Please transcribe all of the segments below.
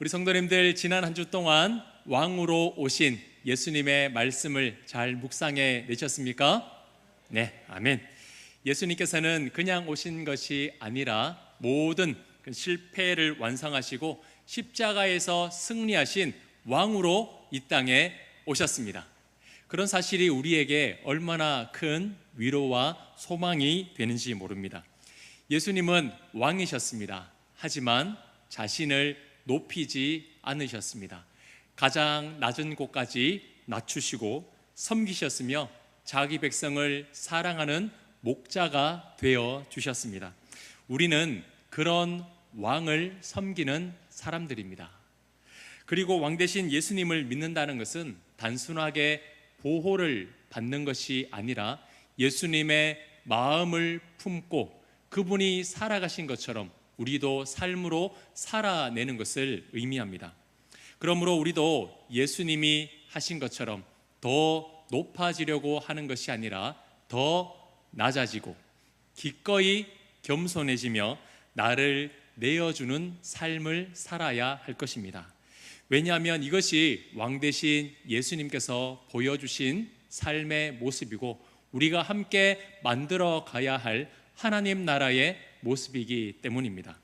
우리 성도님들, 지난 한 주 동안 왕으로 오신 예수님의 말씀을 잘 묵상해 내셨습니까? 네, 아멘. 예수님께서는 그냥 오신 것이 아니라 모든 실패를 완성하시고 십자가에서 승리하신 왕으로 이 땅에 오셨습니다. 그런 사실이 우리에게 얼마나 큰 위로와 소망이 되는지 모릅니다. 예수님은 왕이셨습니다. 하지만 자신을 높이지 않으셨습니다. 가장 낮은 곳까지 낮추시고 섬기셨으며 자기 백성을 사랑하는 목자가 되어 주셨습니다. 우리는 그런 왕을 섬기는 사람들입니다. 그리고 왕 대신 예수님을 믿는다는 것은 단순하게 보호를 받는 것이 아니라 예수님의 마음을 품고 그분이 살아가신 것처럼 우리도 삶으로 살아내는 것을 의미합니다. 그러므로 우리도 예수님이 하신 것처럼 더 높아지려고 하는 것이 아니라 더 낮아지고 기꺼이 겸손해지며 나를 내어주는 삶을 살아야 할 것입니다. 왜냐하면 이것이 왕 대신 예수님께서 보여주신 삶의 모습이고 우리가 함께 만들어 가야 할 하나님 나라의 모습이기 때문입니다.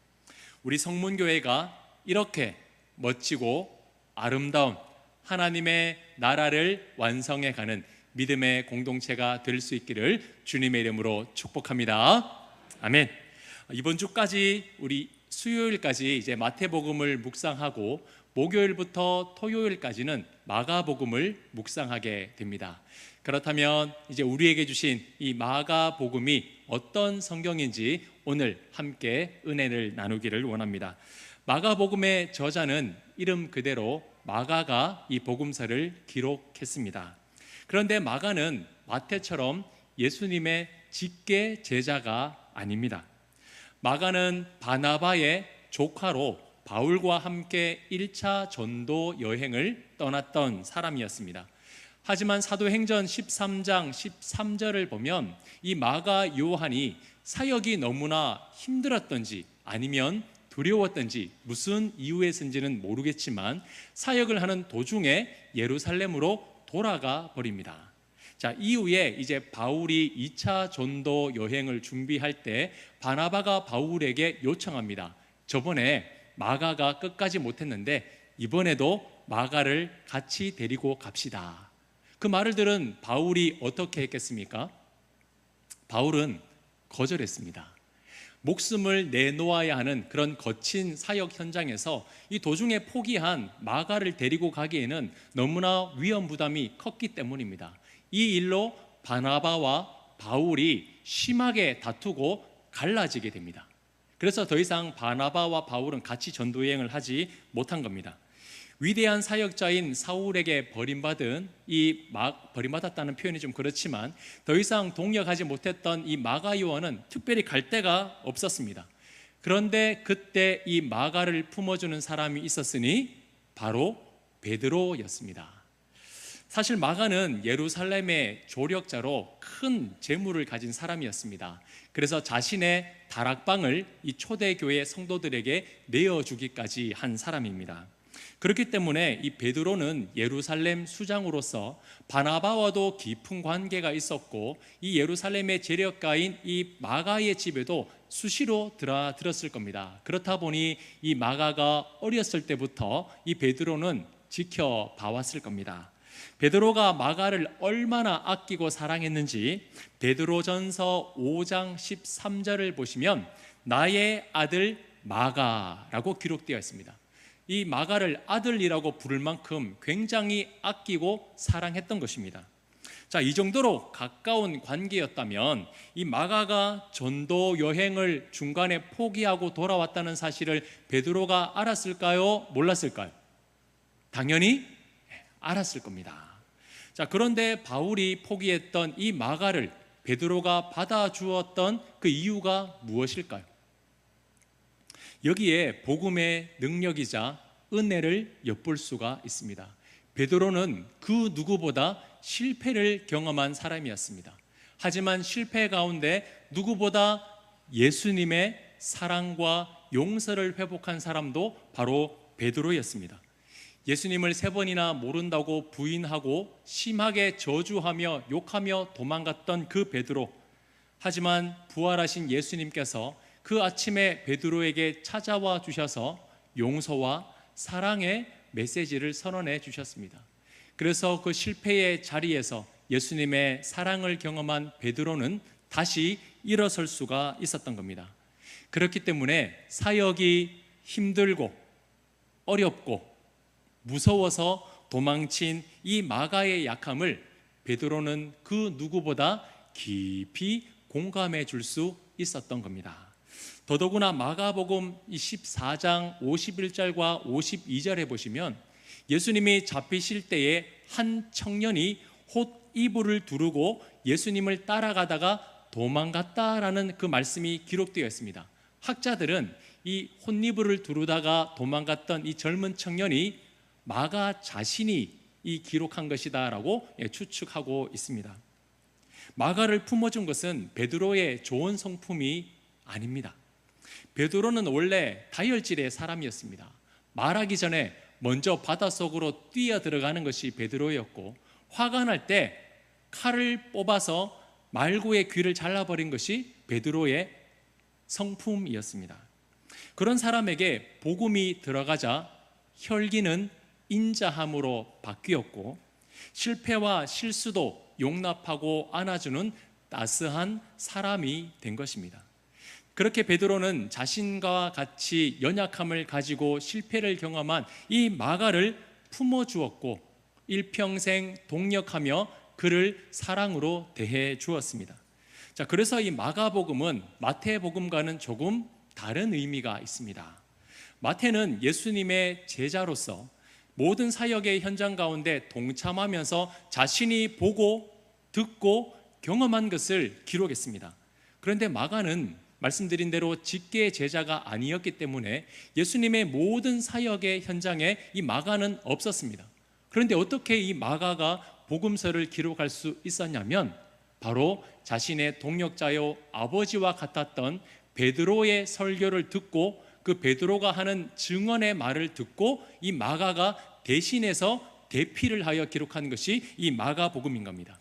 우리 성문교회가 이렇게 멋지고 아름다운 하나님의 나라를 완성해 가는 믿음의 공동체가 될 수 있기를 주님의 이름으로 축복합니다. 아멘. 이번 주까지 우리 수요일까지 이제 마태복음을 묵상하고 목요일부터 토요일까지는 마가복음을 묵상하게 됩니다. 그렇다면 이제 우리에게 주신 이 마가복음이 어떤 성경인지 오늘 함께 은혜를 나누기를 원합니다. 마가복음의 저자는 이름 그대로 마가가 이 복음서를 기록했습니다. 그런데 마가는 마태처럼 예수님의 직계 제자가 아닙니다. 마가는 바나바의 조카로 바울과 함께 1차 전도 여행을 떠났던 사람이었습니다. 하지만 사도행전 13장 13절을 보면 이 마가 요한이 사역이 너무나 힘들었던지 아니면 두려웠던지 무슨 이유에서인지는 모르겠지만 사역을 하는 도중에 예루살렘으로 돌아가 버립니다. 자, 이후에 이제 바울이 2차 전도 여행을 준비할 때 바나바가 바울에게 요청합니다. 저번에 마가가 끝까지 못했는데 이번에도 마가를 같이 데리고 갑시다. 그 말을 들은 바울이 어떻게 했겠습니까? 바울은 거절했습니다. 목숨을 내놓아야 하는 그런 거친 사역 현장에서 이 도중에 포기한 마가를 데리고 가기에는 너무나 위험 부담이 컸기 때문입니다. 이 일로 바나바와 바울이 심하게 다투고 갈라지게 됩니다. 그래서 더 이상 바나바와 바울은 같이 전도여행을 하지 못한 겁니다. 위대한 사역자인 사울에게 버림받았다는 표현이 좀 그렇지만 더 이상 동역하지 못했던 이 마가 요한은 특별히 갈 데가 없었습니다. 그런데 그때 이 마가를 품어주는 사람이 있었으니 바로 베드로였습니다. 사실 마가는 예루살렘의 조력자로 큰 재물을 가진 사람이었습니다. 그래서 자신의 다락방을 이 초대교회 성도들에게 내어주기까지 한 사람입니다. 그렇기 때문에 이 베드로는 예루살렘 수장으로서 바나바와도 깊은 관계가 있었고 이 예루살렘의 재력가인 이 마가의 집에도 수시로 들었을 겁니다. 그렇다 보니 이 마가가 어렸을 때부터 이 베드로는 지켜봐왔을 겁니다. 베드로가 마가를 얼마나 아끼고 사랑했는지 베드로전서 5장 13절을 보시면 나의 아들 마가라고 기록되어 있습니다. 이 마가를 아들이라고 부를 만큼 굉장히 아끼고 사랑했던 것입니다. 자, 이 정도로 가까운 관계였다면 이 마가가 전도 여행을 중간에 포기하고 돌아왔다는 사실을 베드로가 알았을까요? 몰랐을까요? 당연히 알았을 겁니다. 자, 그런데 바울이 포기했던 이 마가를 베드로가 받아주었던 그 이유가 무엇일까요? 여기에 복음의 능력이자 은혜를 엿볼 수가 있습니다. 베드로는 그 누구보다 실패를 경험한 사람이었습니다. 하지만 실패 가운데 누구보다 예수님의 사랑과 용서를 회복한 사람도 바로 베드로였습니다. 예수님을 3번이나 모른다고 부인하고 심하게 저주하며 욕하며 도망갔던 그 베드로. 하지만 부활하신 예수님께서 그 아침에 베드로에게 찾아와 주셔서 용서와 사랑의 메시지를 선언해 주셨습니다. 그래서 그 실패의 자리에서 예수님의 사랑을 경험한 베드로는 다시 일어설 수가 있었던 겁니다. 그렇기 때문에 사역이 힘들고 어렵고 무서워서 도망친 이 마가의 약함을 베드로는 그 누구보다 깊이 공감해 줄 수 있었던 겁니다. 더더구나 마가복음 14장 51절과 52절에 보시면 예수님이 잡히실 때에 한 청년이 홑 이불을 두르고 예수님을 따라가다가 도망갔다라는 그 말씀이 기록되어 있습니다. 학자들은 이 홑이불을 두르다가 도망갔던 이 젊은 청년이 마가 자신이 이 기록한 것이다라고 추측하고 있습니다. 마가를 품어준 것은 베드로의 좋은 성품이 아닙니다. 베드로는 원래 다혈질의 사람이었습니다. 말하기 전에 먼저 바닷속으로 뛰어 들어가는 것이 베드로였고, 화가 날 때 칼을 뽑아서 말고의 귀를 잘라버린 것이 베드로의 성품이었습니다. 그런 사람에게 복음이 들어가자 혈기는 인자함으로 바뀌었고, 실패와 실수도 용납하고 안아주는 따스한 사람이 된 것입니다. 그렇게 베드로는 자신과 같이 연약함을 가지고 실패를 경험한 이 마가를 품어주었고 일평생 동력하며 그를 사랑으로 대해 주었습니다. 자, 그래서 이 마가복음은 마태복음과는 조금 다른 의미가 있습니다. 마태는 예수님의 제자로서 모든 사역의 현장 가운데 동참하면서 자신이 보고 듣고 경험한 것을 기록했습니다. 그런데 마가는 말씀드린 대로 직계 제자가 아니었기 때문에 예수님의 모든 사역의 현장에 이 마가는 없었습니다. 그런데 어떻게 이 마가가 복음서를 기록할 수 있었냐면 바로 자신의 동역자요 아버지와 같았던 베드로의 설교를 듣고 그 베드로가 하는 증언의 말을 듣고 이 마가가 대신해서 대피를 하여 기록한 것이 이 마가복음인 겁니다.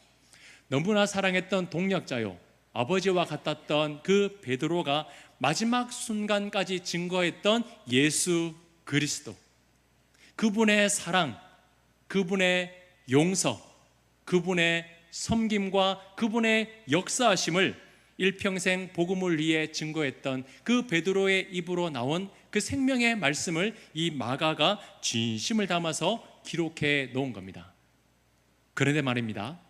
너무나 사랑했던 동역자요 아버지와 같았던 그 베드로가 마지막 순간까지 증거했던 예수 그리스도, 그분의 사랑, 그분의 용서, 그분의 섬김과 그분의 역사하심을 일평생 복음을 위해 증거했던 그 베드로의 입으로 나온 그 생명의 말씀을 이 마가가 진심을 담아서 기록해 놓은 겁니다. 그런데 말입니다,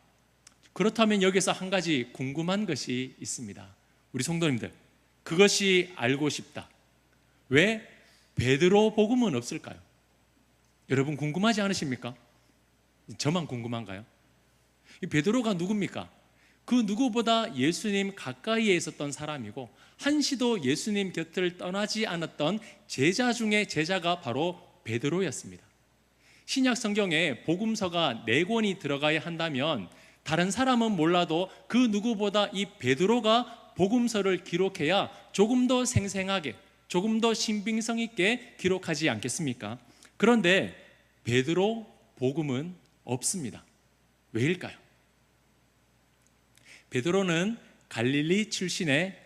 그렇다면 여기서 한 가지 궁금한 것이 있습니다. 우리 성도님들, 그것이 알고 싶다. 왜 베드로 복음은 없을까요? 여러분 궁금하지 않으십니까? 저만 궁금한가요? 이 베드로가 누굽니까? 그 누구보다 예수님 가까이에 있었던 사람이고 한시도 예수님 곁을 떠나지 않았던 제자 중에 제자가 바로 베드로였습니다. 신약 성경에 복음서가 4권이 들어가야 한다면 다른 사람은 몰라도 그 누구보다 이 베드로가 복음서를 기록해야 조금 더 생생하게, 조금 더 신빙성 있게 기록하지 않겠습니까? 그런데 베드로 복음은 없습니다. 왜일까요? 베드로는 갈릴리 출신의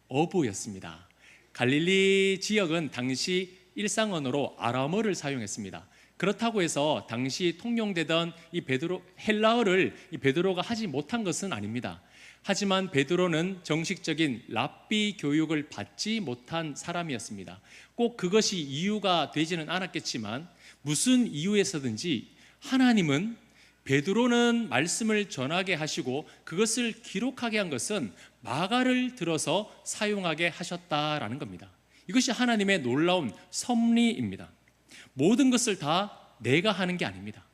어부였습니다. 갈릴리 지역은 당시 일상언어로 아람어를 사용했습니다. 그렇다고 해서 당시 통용되던 이 베드로 헬라어를 이 베드로가 하지 못한 것은 아닙니다. 하지만 베드로는 정식적인 랍비 교육을 받지 못한 사람이었습니다. 꼭 그것이 이유가 되지는 않았겠지만 무슨 이유에서든지 하나님은 베드로는 말씀을 전하게 하시고 그것을 기록하게 한 것은 마가를 들어서 사용하게 하셨다라는 겁니다. 이것이 하나님의 놀라운 섭리입니다. 모든 것을 다 내가 하는 게 아닙니다.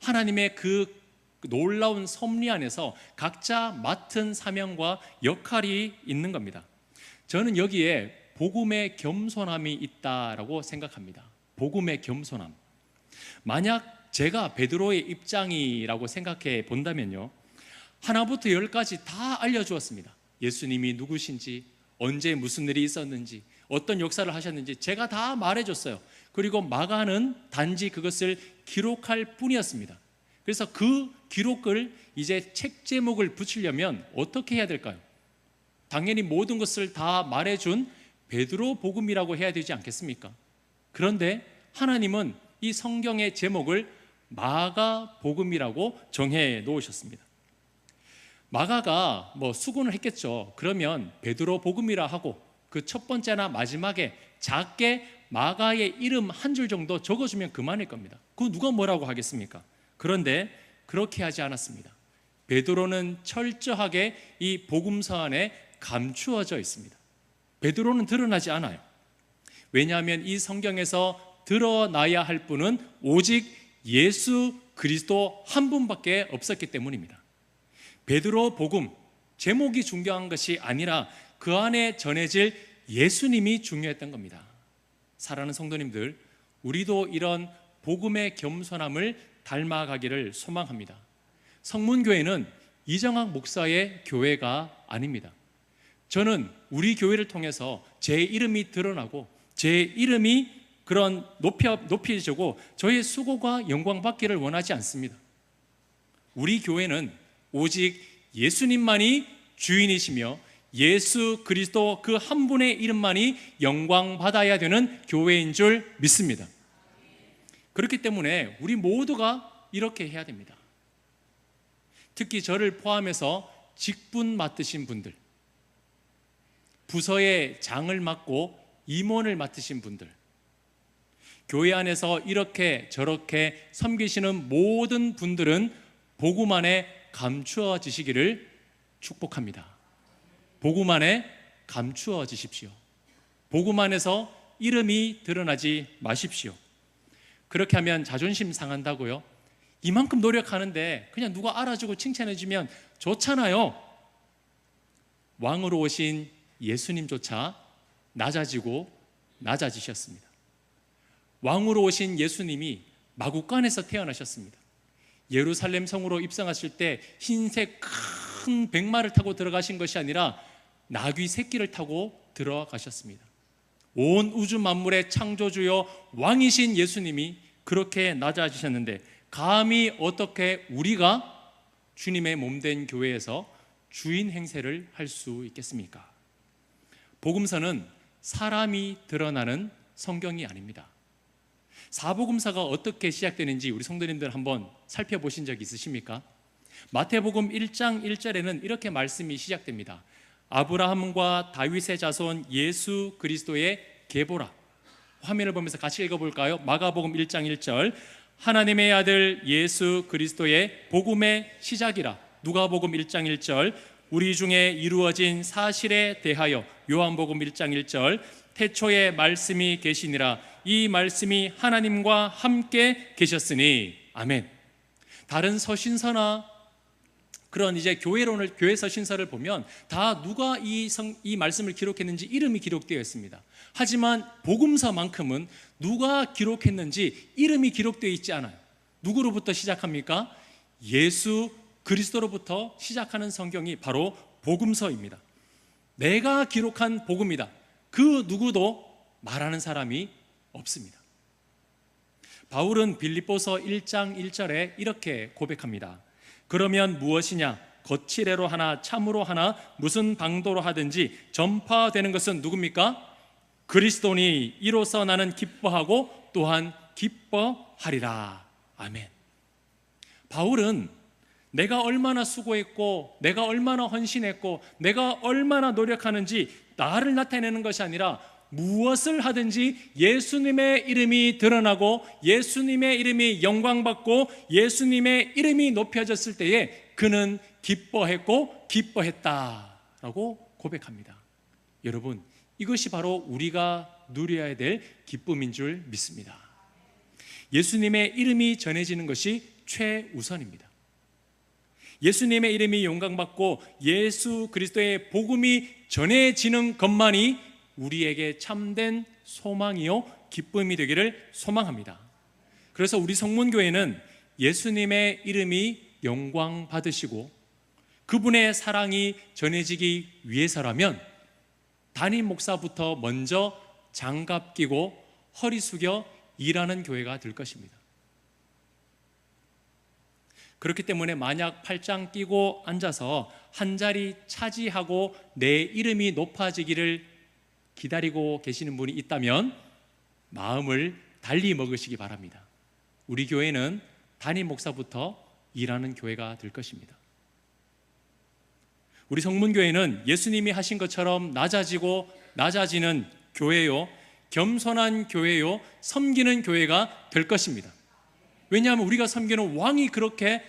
하나님의 그 놀라운 섭리 안에서 각자 맡은 사명과 역할이 있는 겁니다. 저는 여기에 복음의 겸손함이 있다라고 생각합니다. 복음의 겸손함. 만약 제가 베드로의 입장이라고 생각해 본다면요, 하나부터 10까지 다 알려주었습니다. 예수님이 누구신지, 언제 무슨 일이 있었는지, 어떤 역사를 하셨는지 제가 다 말해줬어요. 그리고 마가는 단지 그것을 기록할 뿐이었습니다. 그래서 그 기록을 이제 책 제목을 붙이려면 어떻게 해야 될까요? 당연히 모든 것을 다 말해준 베드로 복음이라고 해야 되지 않겠습니까? 그런데 하나님은 이 성경의 제목을 마가 복음이라고 정해 놓으셨습니다. 마가가 수군을 했겠죠. 그러면 베드로 복음이라 하고 그 첫 번째나 마지막에 작게 마가의 이름 한 줄 정도 적어주면 그만일 겁니다. 그거 누가 뭐라고 하겠습니까? 그런데 그렇게 하지 않았습니다. 베드로는 철저하게 이 복음서 안에 감추어져 있습니다. 베드로는 드러나지 않아요. 왜냐하면 이 성경에서 드러나야 할 분은 오직 예수 그리스도 한 분밖에 없었기 때문입니다. 베드로 복음, 제목이 중요한 것이 아니라 그 안에 전해질 예수님이 중요했던 겁니다. 사랑하는 성도님들, 우리도 이런 복음의 겸손함을 닮아가기를 소망합니다. 성문교회는 이정학 목사의 교회가 아닙니다. 저는 우리 교회를 통해서 제 이름이 드러나고 제 이름이 그런 높여지고 저의 수고가 영광받기를 원하지 않습니다. 우리 교회는 오직 예수님만이 주인이시며 예수 그리스도 그 한 분의 이름만이 영광받아야 되는 교회인 줄 믿습니다. 그렇기 때문에 우리 모두가 이렇게 해야 됩니다. 특히 저를 포함해서 직분 맡으신 분들, 부서의 장을 맡고 임원을 맡으신 분들, 교회 안에서 이렇게 저렇게 섬기시는 모든 분들은 복음 안에 감추어지시기를 축복합니다. 복음 안에 감추어지십시오. 복음 안에서 이름이 드러나지 마십시오. 그렇게 하면 자존심 상한다고요? 이만큼 노력하는데 그냥 누가 알아주고 칭찬해주면 좋잖아요. 왕으로 오신 예수님조차 낮아지고 낮아지셨습니다. 왕으로 오신 예수님이 마구간에서 태어나셨습니다. 예루살렘 성으로 입성하실 때 흰색 큰 백마를 타고 들어가신 것이 아니라 나귀 새끼를 타고 들어가셨습니다. 온 우주 만물의 창조주요 왕이신 예수님이 그렇게 낮아지셨는데 감히 어떻게 우리가 주님의 몸된 교회에서 주인 행세를 할 수 있겠습니까? 복음서는 사람이 드러나는 성경이 아닙니다. 사복음서가 어떻게 시작되는지 우리 성도님들 한번 살펴보신 적 있으십니까? 마태복음 1장 1절에는 이렇게 말씀이 시작됩니다. 아브라함과 다윗의 자손 예수 그리스도의 계보라. 화면을 보면서 같이 읽어볼까요? 마가복음 1장 1절 하나님의 아들 예수 그리스도의 복음의 시작이라. 누가복음 1장 1절 우리 중에 이루어진 사실에 대하여. 요한복음 1장 1절 태초에 말씀이 계시니라. 이 말씀이 하나님과 함께 계셨으니. 아멘. 다른 서신서나 그런 이제 교회 서신서를 보면 다 누가 이 말씀을 기록했는지 이름이 기록되어 있습니다. 하지만 복음서만큼은 누가 기록했는지 이름이 기록되어 있지 않아요. 누구로부터 시작합니까? 예수 그리스도로부터 시작하는 성경이 바로 복음서입니다. 내가 기록한 복음이다. 그 누구도 말하는 사람이 없습니다. 바울은 빌립보서 1장 1절에 이렇게 고백합니다. 그러면 무엇이냐? 거칠애로 하나 참으로 하나 무슨 방도로 하든지 전파되는 것은 누굽니까? 그리스도니. 이로써 나는 기뻐하고 또한 기뻐하리라. 아멘. 바울은 내가 얼마나 수고했고 내가 얼마나 헌신했고 내가 얼마나 노력하는지 나를 나타내는 것이 아니라 무엇을 하든지 예수님의 이름이 드러나고 예수님의 이름이 영광받고 예수님의 이름이 높여졌을 때에 그는 기뻐했고 기뻐했다라고 고백합니다. 여러분, 이것이 바로 우리가 누려야 될 기쁨인 줄 믿습니다. 예수님의 이름이 전해지는 것이 최우선입니다. 예수님의 이름이 영광받고 예수 그리스도의 복음이 전해지는 것만이 우리에게 참된 소망이요 기쁨이 되기를 소망합니다. 그래서 우리 성문교회는 예수님의 이름이 영광 받으시고 그분의 사랑이 전해지기 위해서라면 담임 목사부터 먼저 장갑 끼고 허리 숙여 일하는 교회가 될 것입니다. 그렇기 때문에 만약 팔짱 끼고 앉아서 한 자리 차지하고 내 이름이 높아지기를 기다리고 계시는 분이 있다면 마음을 달리 먹으시기 바랍니다. 우리 교회는 담임 목사부터 일하는 교회가 될 것입니다. 우리 성문교회는 예수님이 하신 것처럼 낮아지고 낮아지는 교회요, 겸손한 교회요, 섬기는 교회가 될 것입니다. 왜냐하면 우리가 섬기는 왕이 그렇게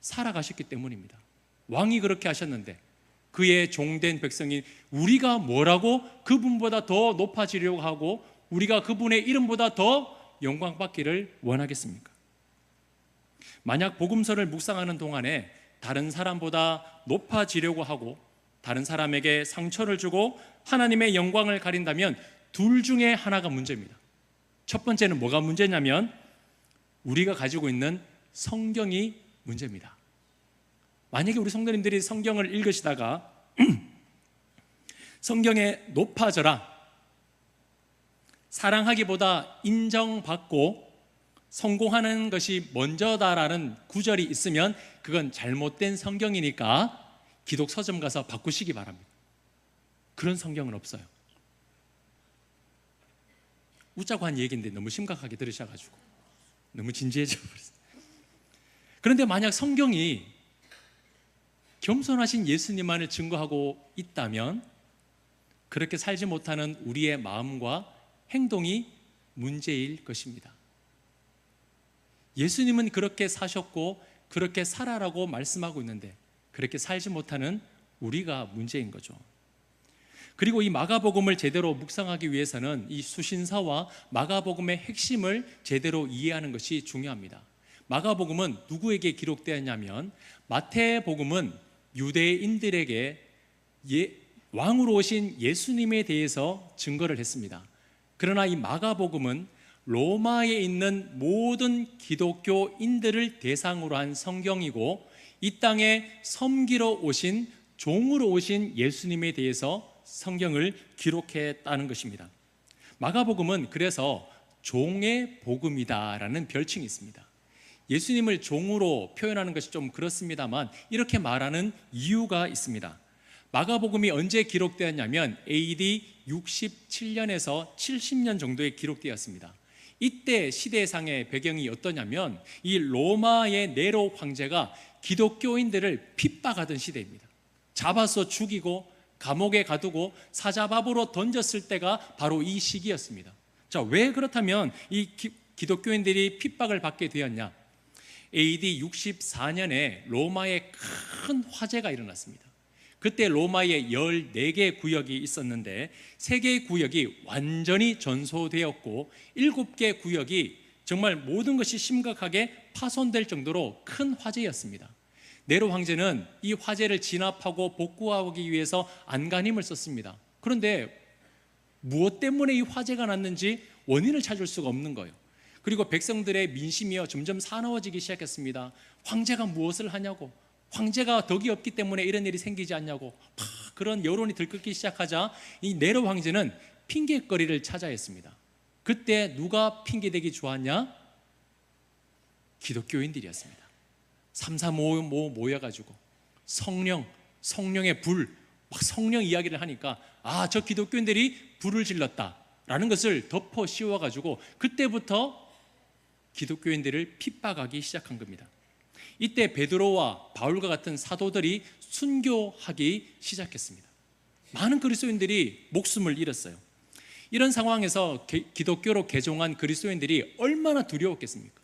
살아가셨기 때문입니다. 왕이 그렇게 하셨는데 그의 종된 백성이 우리가 뭐라고 그분보다 더 높아지려고 하고 우리가 그분의 이름보다 더 영광받기를 원하겠습니까? 만약 복음서를 묵상하는 동안에 다른 사람보다 높아지려고 하고 다른 사람에게 상처를 주고 하나님의 영광을 가린다면 둘 중에 하나가 문제입니다. 첫 번째는 뭐가 문제냐면 우리가 가지고 있는 성경이 문제입니다. 만약에 우리 성도님들이 성경을 읽으시다가 성경에 높아져라, 사랑하기보다 인정받고 성공하는 것이 먼저다라는 구절이 있으면 그건 잘못된 성경이니까 기독 서점 가서 바꾸시기 바랍니다. 그런 성경은 없어요. 웃자고 한 얘기인데 너무 심각하게 들으셔가지고 너무 진지해져 버렸어요. 그런데 만약 성경이 겸손하신 예수님만을 증거하고 있다면 그렇게 살지 못하는 우리의 마음과 행동이 문제일 것입니다. 예수님은 그렇게 사셨고 그렇게 살아라고 말씀하고 있는데 그렇게 살지 못하는 우리가 문제인 거죠. 그리고 이 마가복음을 제대로 묵상하기 위해서는 이 수신사와 마가복음의 핵심을 제대로 이해하는 것이 중요합니다. 마가복음은 누구에게 기록되었냐면 마태복음은 유대인들에게 왕으로 오신 예수님에 대해서 증거를 했습니다. 그러나 이 마가복음은 로마에 있는 모든 기독교인들을 대상으로 한 성경이고 이 땅에 섬기러 오신 종으로 오신 예수님에 대해서 성경을 기록했다는 것입니다. 마가복음은 그래서 종의 복음이다라는 별칭이 있습니다. 예수님을 종으로 표현하는 것이 좀 그렇습니다만 이렇게 말하는 이유가 있습니다. 마가복음이 언제 기록되었냐면 AD 67년에서 70년 정도에 기록되었습니다. 이때 시대상의 배경이 어떠냐면 이 로마의 네로 황제가 기독교인들을 핍박하던 시대입니다. 잡아서 죽이고 감옥에 가두고 사자밥으로 던졌을 때가 바로 이 시기였습니다. 자, 왜 그렇다면 이 기독교인들이 핍박을 받게 되었냐? AD 64년에 로마에 큰 화재가 일어났습니다. 그때 로마에 14개 구역이 있었는데 3개의 구역이 완전히 전소되었고 7개 구역이 정말 모든 것이 심각하게 파손될 정도로 큰 화재였습니다. 네로 황제는 이 화재를 진압하고 복구하기 위해서 안간힘을 썼습니다. 그런데 무엇 때문에 이 화재가 났는지 원인을 찾을 수가 없는 거예요. 그리고 백성들의 민심이요 점점 사나워지기 시작했습니다. 황제가 무엇을 하냐고, 황제가 덕이 없기 때문에 이런 일이 생기지 않냐고 그런 여론이 들끓기 시작하자 이 네로 황제는 핑계거리를 찾아 했습니다. 그때 누가 핑계대기 좋았냐? 기독교인들이었습니다. 3, 4, 5 모여가지고 성령의 불, 막 성령 이야기를 하니까 저 기독교인들이 불을 질렀다라는 것을 덮어 씌워가지고 그때부터 기독교인들을 핍박하기 시작한 겁니다. 이때 베드로와 바울과 같은 사도들이 순교하기 시작했습니다. 많은 그리스도인들이 목숨을 잃었어요. 이런 상황에서 기독교로 개종한 그리스도인들이 얼마나 두려웠겠습니까?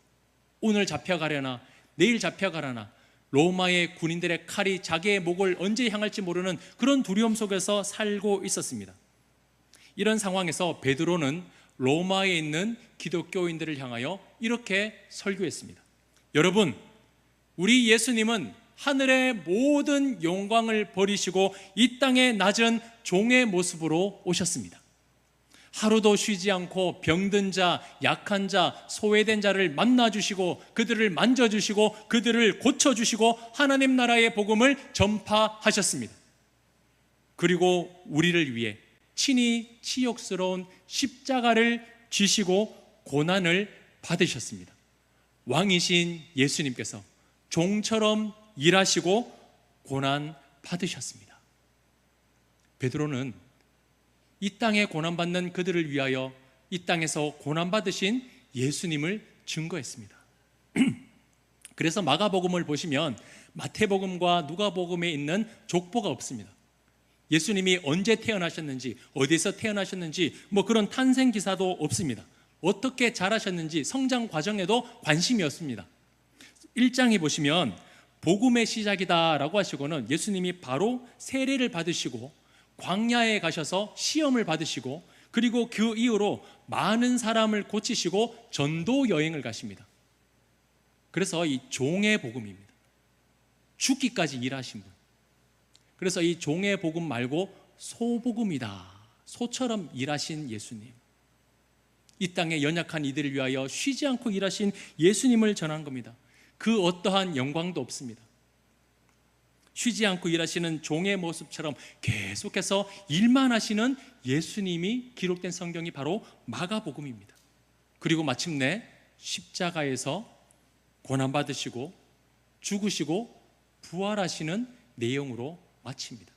오늘 잡혀가려나 내일 잡혀가려나 로마의 군인들의 칼이 자기의 목을 언제 향할지 모르는 그런 두려움 속에서 살고 있었습니다. 이런 상황에서 베드로는 로마에 있는 기독교인들을 향하여 이렇게 설교했습니다. 여러분, 우리 예수님은 하늘의 모든 영광을 버리시고 이 땅의 낮은 종의 모습으로 오셨습니다. 하루도 쉬지 않고 병든 자, 약한 자, 소외된 자를 만나주시고 그들을 만져주시고 그들을 고쳐주시고 하나님 나라의 복음을 전파하셨습니다. 그리고 우리를 위해 친히 치욕스러운 십자가를 지시고 고난을 받으셨습니다. 왕이신 예수님께서 종처럼 일하시고 고난 받으셨습니다. 베드로는 이 땅에 고난받는 그들을 위하여 이 땅에서 고난받으신 예수님을 증거했습니다. 그래서 마가복음을 보시면 마태복음과 누가복음에 있는 족보가 없습니다. 예수님이 언제 태어나셨는지, 어디서 태어나셨는지 그런 탄생 기사도 없습니다. 어떻게 자라셨는지 성장 과정에도 관심이 없습니다. 1장에 보시면 복음의 시작이다라고 하시고는 예수님이 바로 세례를 받으시고 광야에 가셔서 시험을 받으시고 그리고 그 이후로 많은 사람을 고치시고 전도 여행을 가십니다. 그래서 이 종의 복음입니다. 죽기까지 일하신 분. 그래서 이 종의 복음 말고 소복음이다. 소처럼 일하신 예수님. 이 땅에 연약한 이들을 위하여 쉬지 않고 일하신 예수님을 전한 겁니다. 그 어떠한 영광도 없습니다. 쉬지 않고 일하시는 종의 모습처럼 계속해서 일만 하시는 예수님이 기록된 성경이 바로 마가복음입니다. 그리고 마침내 십자가에서 고난받으시고 죽으시고 부활하시는 내용으로 마칩니다.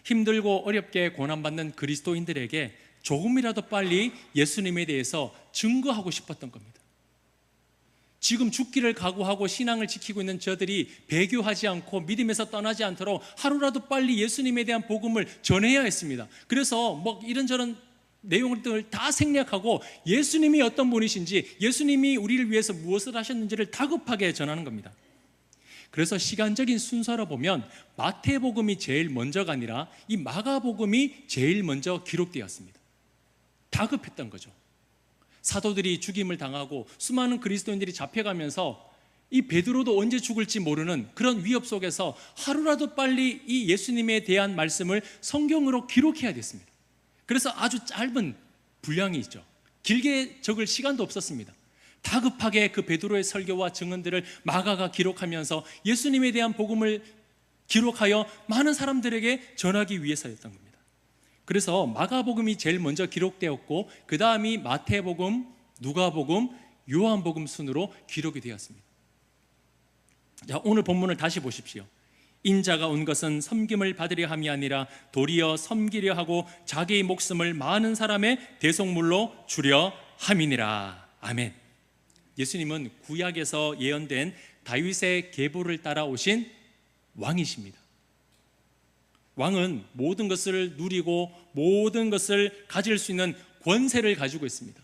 힘들고 어렵게 고난받는 그리스도인들에게 조금이라도 빨리 예수님에 대해서 증거하고 싶었던 겁니다. 지금 죽기를 각오하고 신앙을 지키고 있는 저들이 배교하지 않고 믿음에서 떠나지 않도록 하루라도 빨리 예수님에 대한 복음을 전해야 했습니다. 그래서 이런저런 내용들을 다 생략하고 예수님이 어떤 분이신지, 예수님이 우리를 위해서 무엇을 하셨는지를 다급하게 전하는 겁니다. 그래서 시간적인 순서로 보면 마태복음이 제일 먼저가 아니라 이 마가복음이 제일 먼저 기록되었습니다. 다급했던 거죠. 사도들이 죽임을 당하고 수많은 그리스도인들이 잡혀가면서 이 베드로도 언제 죽을지 모르는 그런 위협 속에서 하루라도 빨리 이 예수님에 대한 말씀을 성경으로 기록해야 됐습니다. 그래서 아주 짧은 분량이 있죠. 길게 적을 시간도 없었습니다. 다급하게 그 베드로의 설교와 증언들을 마가가 기록하면서 예수님에 대한 복음을 기록하여 많은 사람들에게 전하기 위해서였던 겁니다. 그래서 마가복음이 제일 먼저 기록되었고 그 다음이 마태복음, 누가복음, 요한복음 순으로 기록이 되었습니다. 자, 오늘 본문을 다시 보십시오. 인자가 온 것은 섬김을 받으려 함이 아니라 도리어 섬기려 하고 자기의 목숨을 많은 사람의 대속물로 주려 함이니라. 아멘. 예수님은 구약에서 예언된 다윗의 계보를 따라오신 왕이십니다. 왕은 모든 것을 누리고 모든 것을 가질 수 있는 권세를 가지고 있습니다.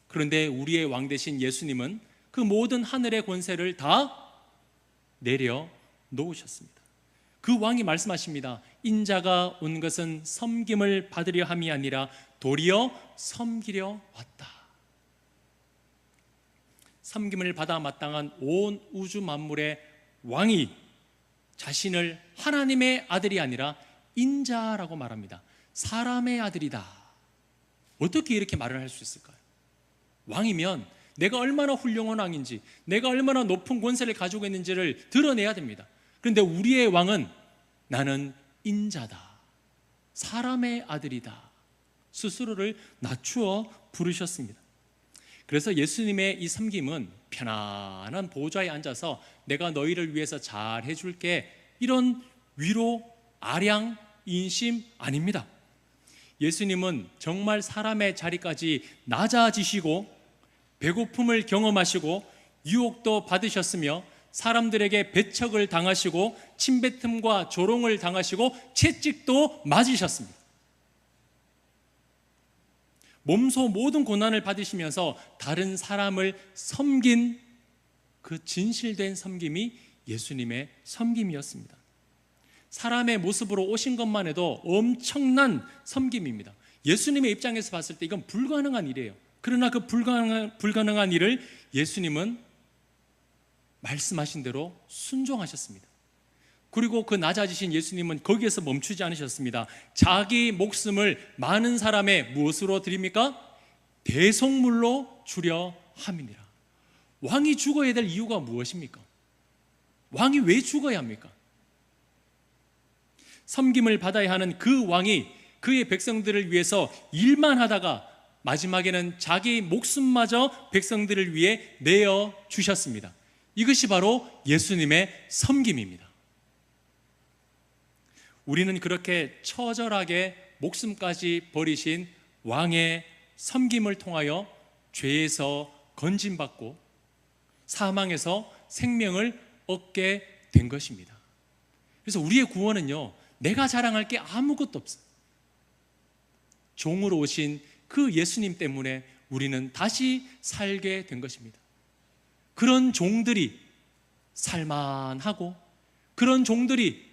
그런데 우리의 왕 대신 예수님은 그 모든 하늘의 권세를 다 내려 놓으셨습니다. 그 왕이 말씀하십니다. 인자가 온 것은 섬김을 받으려 함이 아니라 도리어 섬기려 왔다. 섬김을 받아 마땅한 온 우주 만물의 왕이 자신을 하나님의 아들이 아니라 인자라고 말합니다. 사람의 아들이다. 어떻게 이렇게 말을 할 수 있을까요? 왕이면 내가 얼마나 훌륭한 왕인지, 내가 얼마나 높은 권세를 가지고 있는지를 드러내야 됩니다. 그런데 우리의 왕은 나는 인자다, 사람의 아들이다, 스스로를 낮추어 부르셨습니다. 그래서 예수님의 이 섬김은 편안한 보좌에 앉아서 내가 너희를 위해서 잘 해줄게, 이런 위로, 아량, 인심 아닙니다. 예수님은 정말 사람의 자리까지 낮아지시고 배고픔을 경험하시고 유혹도 받으셨으며 사람들에게 배척을 당하시고 침뱉음과 조롱을 당하시고 채찍도 맞으셨습니다. 몸소 모든 고난을 받으시면서 다른 사람을 섬긴 그 진실된 섬김이 예수님의 섬김이었습니다. 사람의 모습으로 오신 것만 해도 엄청난 섬김입니다. 예수님의 입장에서 봤을 때 이건 불가능한 일이에요. 그러나 그 불가능한 일을 예수님은 말씀하신 대로 순종하셨습니다. 그리고 그 낮아지신 예수님은 거기에서 멈추지 않으셨습니다. 자기 목숨을 많은 사람의 무엇으로 드립니까? 대속물로 주려 함이니라. 왕이 죽어야 될 이유가 무엇입니까? 왕이 왜 죽어야 합니까? 섬김을 받아야 하는 그 왕이 그의 백성들을 위해서 일만 하다가 마지막에는 자기 목숨마저 백성들을 위해 내어 주셨습니다. 이것이 바로 예수님의 섬김입니다. 우리는 그렇게 처절하게 목숨까지 버리신 왕의 섬김을 통하여 죄에서 건진받고 사망에서 생명을 얻게 된 것입니다. 그래서 우리의 구원은요, 내가 자랑할 게 아무것도 없어요. 종으로 오신 그 예수님 때문에 우리는 다시 살게 된 것입니다. 그런 종들이 살만하고, 그런 종들이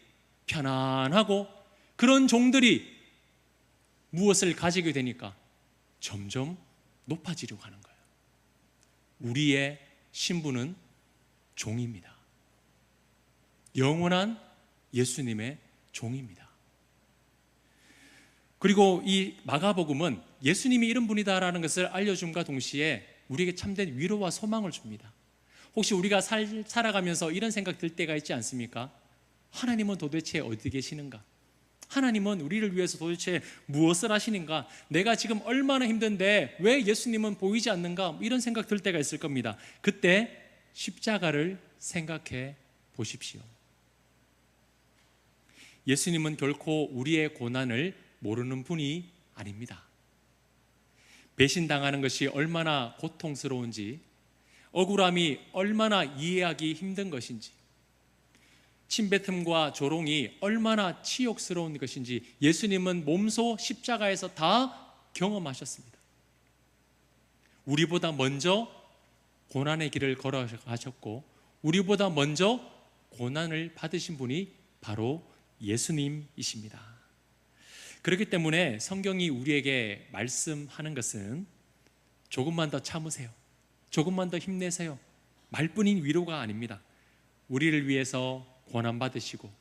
편안하고, 그런 종들이 무엇을 가지게 되니까 점점 높아지려고 하는 거예요. 우리의 신분은 종입니다. 영원한 예수님의 종입니다. 그리고 이 마가복음은 예수님이 이런 분이다라는 것을 알려줌과 동시에 우리에게 참된 위로와 소망을 줍니다. 혹시 우리가 살아가면서 이런 생각 들 때가 있지 않습니까? 하나님은 도대체 어디 계시는가? 하나님은 우리를 위해서 도대체 무엇을 하시는가? 내가 지금 얼마나 힘든데 왜 예수님은 보이지 않는가? 이런 생각 들 때가 있을 겁니다. 그때 십자가를 생각해 보십시오. 예수님은 결코 우리의 고난을 모르는 분이 아닙니다. 배신당하는 것이 얼마나 고통스러운지, 억울함이 얼마나 이해하기 힘든 것인지, 침뱉음과 조롱이 얼마나 치욕스러운 것인지 예수님은 몸소 십자가에서 다 경험하셨습니다. 우리보다 먼저 고난의 길을 걸어가셨고, 우리보다 먼저 고난을 받으신 분이 바로 예수님이십니다. 그렇기 때문에 성경이 우리에게 말씀하는 것은 조금만 더 참으세요, 조금만 더 힘내세요, 말뿐인 위로가 아닙니다. 우리를 위해서 고난받으시고,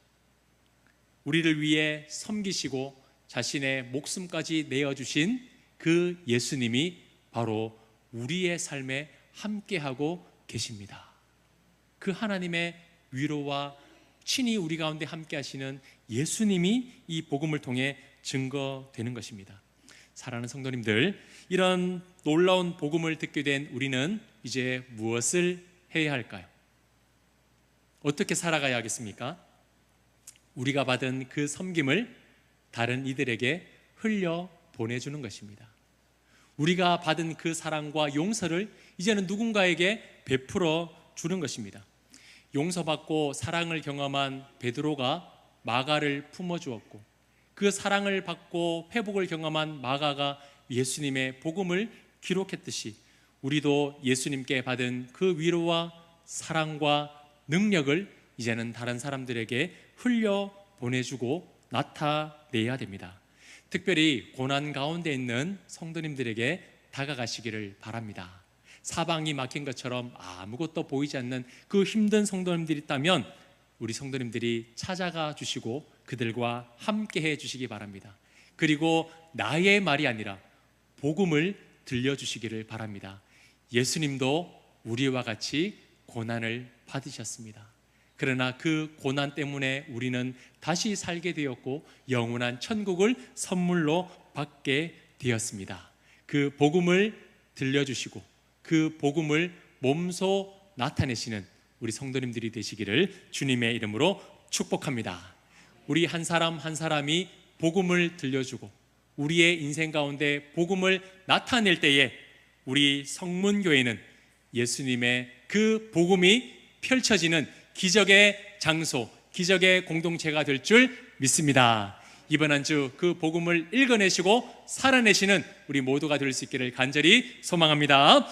우리를 위해 섬기시고 자신의 목숨까지 내어주신 그 예수님이 바로 우리의 삶에 함께하고 계십니다. 그 하나님의 위로와 친히 우리 가운데 함께 하시는 예수님이 이 복음을 통해 증거되는 것입니다. 사랑하는 성도님들, 이런 놀라운 복음을 듣게 된 우리는 이제 무엇을 해야 할까요? 어떻게 살아가야 하겠습니까? 우리가 받은 그 섬김을 다른 이들에게 흘려 보내주는 것입니다. 우리가 받은 그 사랑과 용서를 이제는 누군가에게 베풀어 주는 것입니다. 용서받고 사랑을 경험한 베드로가 마가를 품어주었고, 그 사랑을 받고 회복을 경험한 마가가 예수님의 복음을 기록했듯이 우리도 예수님께 받은 그 위로와 사랑과 능력을 이제는 다른 사람들에게 흘려 보내주고 나타내야 됩니다. 특별히 고난 가운데 있는 성도님들에게 다가가시기를 바랍니다. 사방이 막힌 것처럼 아무것도 보이지 않는 그 힘든 성도님들이 있다면 우리 성도님들이 찾아가 주시고 그들과 함께 해 주시기 바랍니다. 그리고 나의 말이 아니라 복음을 들려주시기를 바랍니다. 예수님도 우리와 같이 고난을 받으셨습니다. 그러나 그 고난 때문에 우리는 다시 살게 되었고 영원한 천국을 선물로 받게 되었습니다. 그 복음을 들려주시고 그 복음을 몸소 나타내시는 우리 성도님들이 되시기를 주님의 이름으로 축복합니다. 우리 한 사람 한 사람이 복음을 들려주고 우리의 인생 가운데 복음을 나타낼 때에 우리 성문교회는 예수님의 그 복음이 펼쳐지는 기적의 장소, 기적의 공동체가 될 줄 믿습니다. 이번 한 주 그 복음을 읽어내시고 살아내시는 우리 모두가 될 수 있기를 간절히 소망합니다.